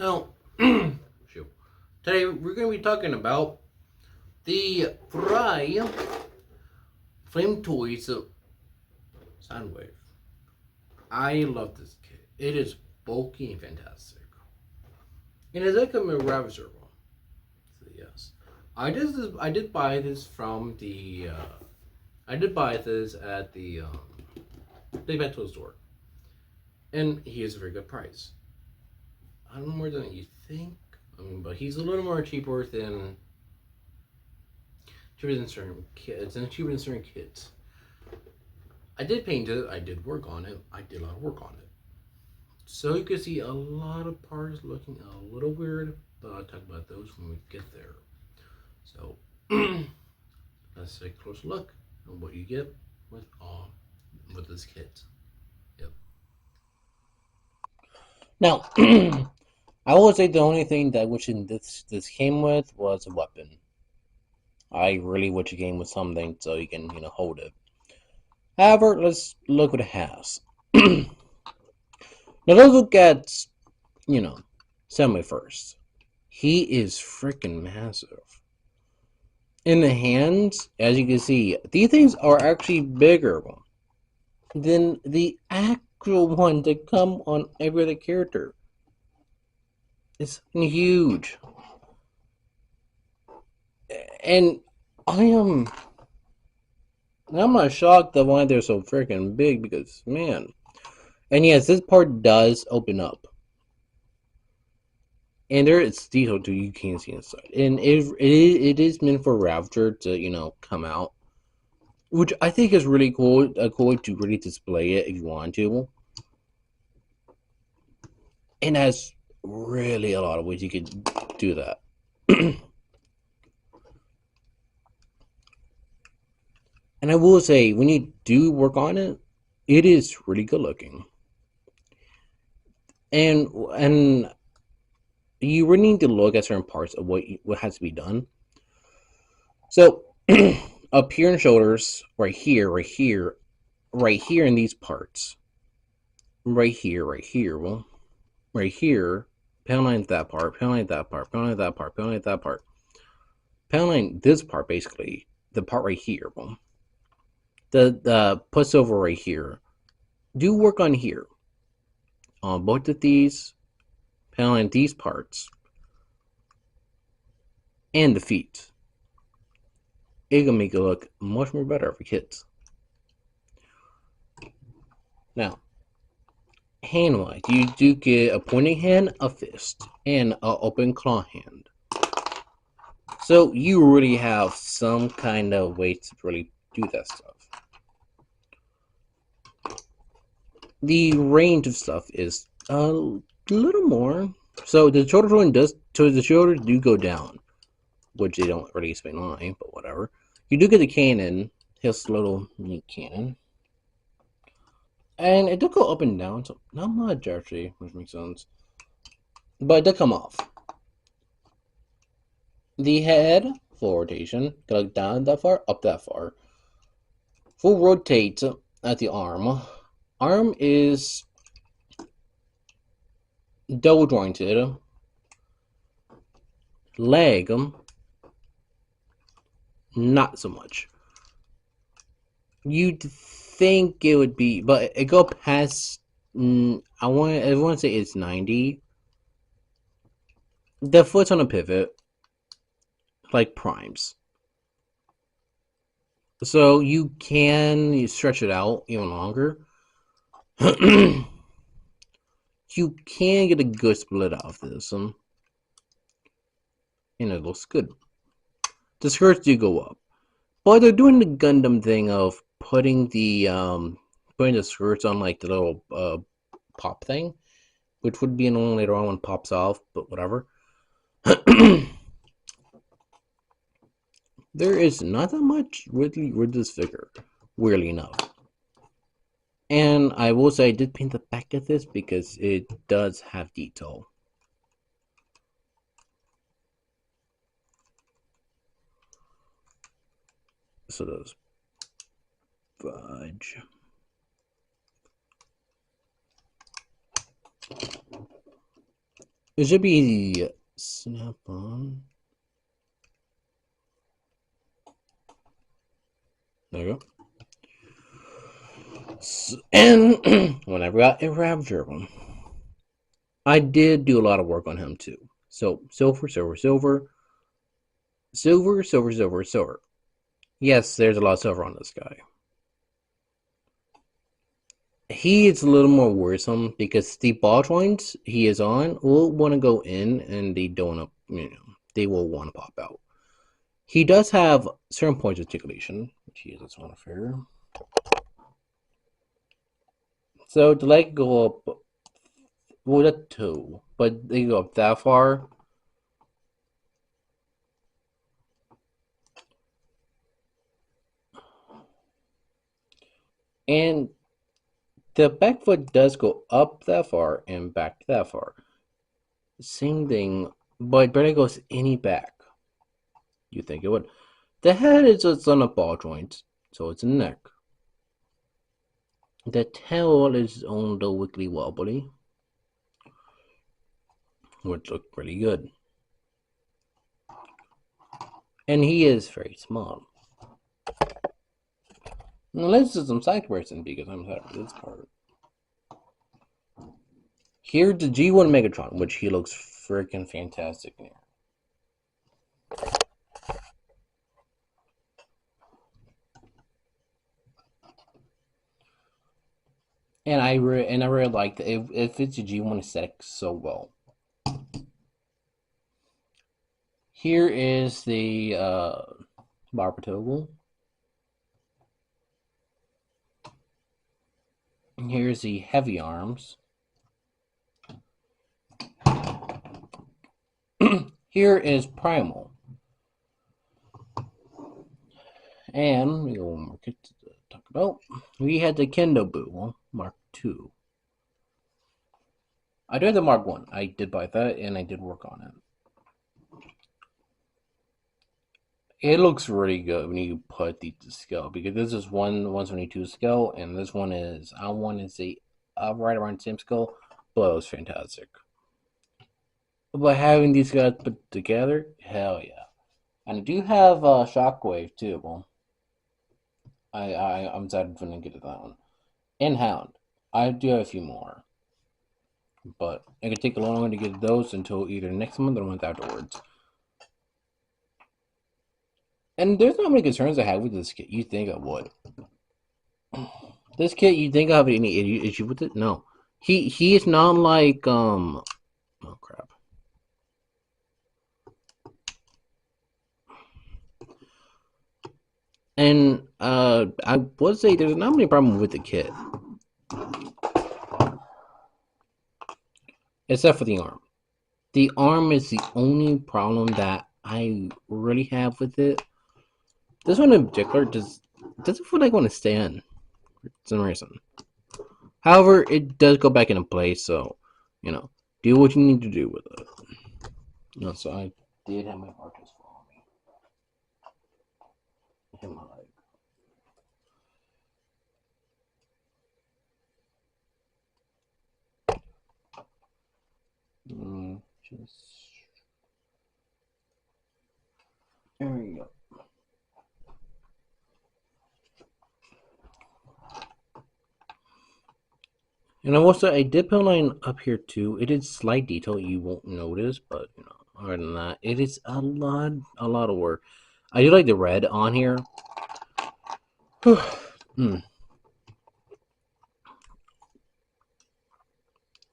Now, shoot. Today we're going to be talking about the furai Flame Toys Soundwave. I love this kit. It is bulky and fantastic. And it does come in Ravager. So yes, I did buy this from the. I did buy this at the Metal store, and he is a very good price. I don't know more than you think. I mean, but he's a little more cheaper than certain kids and cheaper than certain kids. I did paint it. I did work on it. I did a lot of work on it. So you can see a lot of parts looking a little weird, but I'll talk about those when we get there. So let's take a close look at what you get with this kit. Yep. Now, I will say the only thing that which in this came with was a weapon. I really wish it came with something so you can hold it. However, let's look what it has. Now let's look at Semi first. He is freaking massive. In the hands, as you can see, these things are actually bigger than the actual ones that come on every other character. It's huge. And I am I'm not shocked that why they're so freaking big because man. And yes, this part does open up. And there is detail too you can see inside. And it is meant for Ravager to, come out. Which I think is really cool. A cool way to really display it if you want to. And has really a lot of ways you could do that. And I will say, when you do work on it, it is really good looking. And you really need to look at certain parts of what has to be done. So up here in shoulders, right here, right here, right here in these parts, right here, well, right here, penalize that part, penalize that part, penalize that part, penalize that part, penalize this part basically, the part right here, well, the pussover right here. Do work on here. On both of these, penalize these parts, and the feet. It can make it look much more better for kids. Now, hand-wise, you do get a pointing hand, a fist, and an open claw hand. So you really have some kind of way to really do that stuff. The range of stuff is a little more. So the shoulders do go down, which they don't really explain why, but whatever. You do get the cannon, his little neat cannon. And it did go up and down, so not much actually, which makes sense. But it did come off. The head, full rotation, go down that far, up that far. Full rotate at the arm. Arm is double jointed. Leg, not so much. You'd think it would be, but it go past. I want to say it's 90. The foot's on a pivot, like primes. So you can stretch it out even longer. You can get a good split out of this, and it looks good. The skirts do go up, but they're doing the Gundam thing of putting the skirts on like the little pop thing, which would be annoying later on when it pops off, but whatever. There is not that much really with this figure, weirdly enough. And I will say I did paint the back of this because it does have detail. So those fudge. It should be snap on. There you go. And whenever I got a Ravager one, I did do a lot of work on him too. So silver, silver, silver, silver, silver, silver, silver. Yes, there's a lot of silver on this guy. He is a little more worrisome because the ball joints he is on will want to go in and they don't, they will want to pop out. He does have certain points of articulation, which he is on fair. So the leg go up, well, that too, but they go up that far. And the back foot does go up that far and back that far. Same thing, but barely goes any back. You think it would. The head is just on a ball joint, so it's a neck. The tail is on the LiQWDY, which look pretty good. And he is very small. Now let's do some side comparison because I'm excited for this part. Here's the G1 Megatron, which he looks freaking fantastic in here. And I really like that it fits the G1 aesthetic so well. Here is the barber toggle. And here's the heavy arms. Here is Primal. And we got one more kit to talk about. We had the Kendo Boo Mark II. I do have the Mark 1. I did buy that and I did work on it. It looks really good when you put the scale because this is 172 scale and this one is, I want to say, right around the same scale, but it was fantastic. But having these guys put together, hell yeah. And I do have Shockwave too. Well, I'm excited for them to get to that one. And Hound. I do have a few more. But it could take a long time to get those until either next month or the month afterwards. And there's not many concerns I have with this kit. You think I would. This kit, you think I have any issue with it? No. He is not like oh crap. And I would say there's not many problem with the kit. Except for the arm. The arm is the only problem that I really have with it. This one in particular doesn't feel like I want to stand for some reason. However, it does go back into place, so do what you need to do with it. No, so I did have my artist follow me. Him my leg. There we go. And I will say I did put a line up here too. It is slight detail you won't notice, but other than that, it is a lot of work. I do like the red on here.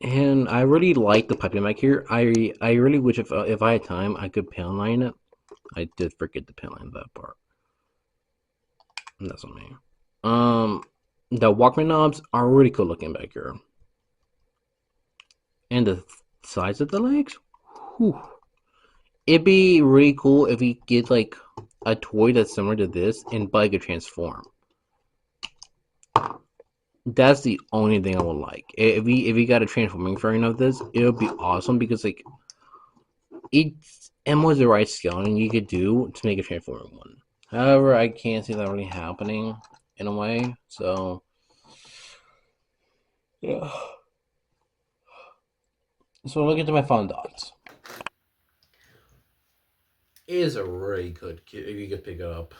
And I really like the piping back here. I really wish if I had time I could pan line it. I did forget to pan line that part. And that's on me. The Walkman knobs are really cool looking back here. And the size of the legs? Whew. It'd be really cool if we get like a toy that's similar to this and but could transform. That's the only thing I would like. If we got a transforming variant of this, it would be awesome because like it's was the right scaling you could do to make a transforming one. However, I can't see that really happening in a way, so yeah. So look into my fun dots. It is a really good kit if you could pick it up.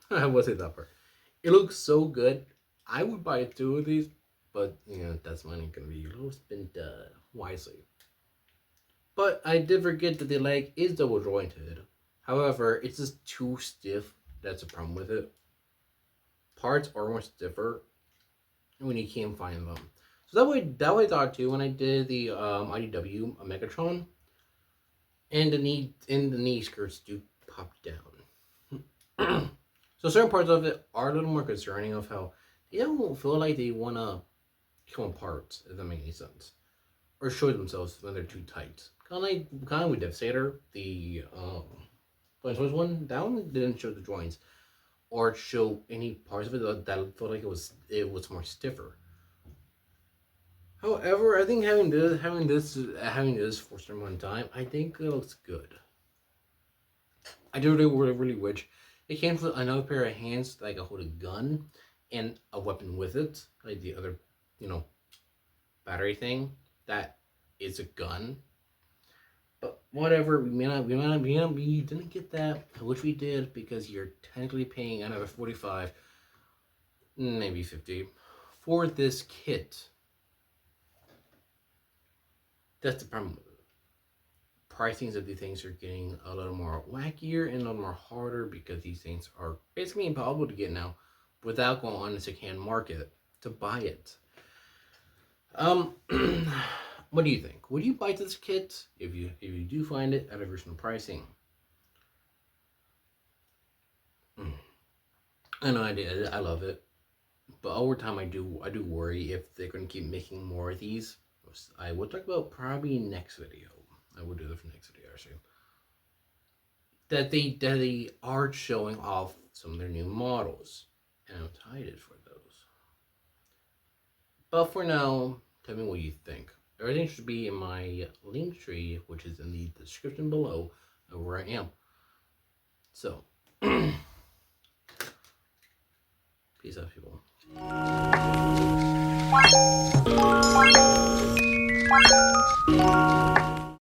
I will say that part. It looks so good. I would buy two of these, but that's money gonna be a little spent wisely. But I did forget that the leg is double jointed. However, it's just too stiff. That's a problem with it. Parts are more stiffer when you can't find them. So that way I thought too when I did the IDW Megatron, and the knee skirts do pop down. So certain parts of it are a little more concerning of how they don't feel like they wanna come apart, if that makes any sense, or show themselves when they're too tight. Kind of with Devastator, the first one, that one didn't show the joints or show any parts of it that felt like it was more stiffer. However, I think having this for some one time, I think it looks good. I do really wish it came with another pair of hands that I could hold a gun and a weapon with it, like the other, you know, battery thing that is a gun. But whatever, we didn't get that, which we did because you're technically paying another 45, maybe 50, for this kit. That's the problem with it. Pricings of these things are getting a little more wackier and a little more harder because these things are basically impossible to get now without going on the second market to buy it. What do you think? Would you buy this kit if you do find it at a reasonable pricing? I know I did. I love it, but over time I do worry if they're going to keep making more of these. I will talk about probably next video. I will do that for next video actually. That they are showing off some of their new models, and I'm excited for those. But for now, tell me what you think. Everything should be in my link tree, which is in the description below of where I am. So, peace out, people.